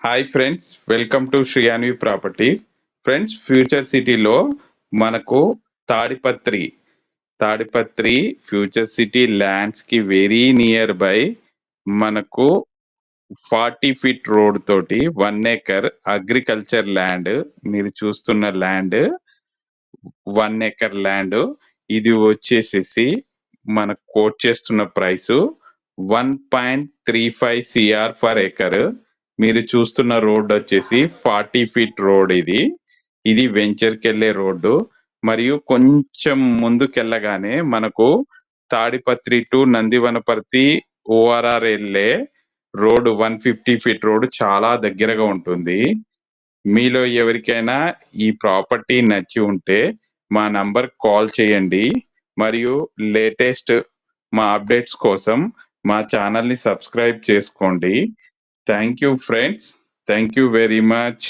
Hi friends, welcome to Sreeyanvi properties. Friends, future సిటీలో మనకు Tadipatri Tadipatri future city lands కి very near by మనకు 40 feet road తోటి 1 ఎకర్ అగ్రికల్చర్ ల్యాండ్. మీరు చూస్తున్న ల్యాండ్ 1 ఎకర్ ల్యాండ్. ఇది వచ్చేసేసి మనకు కోట్ చేస్తున్న ప్రైస్ 1.35 CR ఫర్ ఎకర్. మీరు చూస్తున్న రోడ్ వచ్చేసి 40 ఫీట్ రోడ్. ఇది వెంచర్కి వెళ్ళే రోడ్డు. మరియు కొంచెం ముందుకెళ్ళగానే మనకు తాడిపత్రి టు నందివనపర్తి ఓఆర్ఆర్ వెళ్ళే రోడ్ 150 ఫీట్ రోడ్ చాలా దగ్గరగా ఉంటుంది. మీలో ఎవరికైనా ఈ ప్రాపర్టీ నచ్చి ఉంటే మా నంబర్ కాల్ చేయండి. మరియు లేటెస్ట్ మా అప్డేట్స్ కోసం మా ఛానల్ని సబ్స్క్రైబ్ చేసుకోండి. Thank you friends. Thank you very much.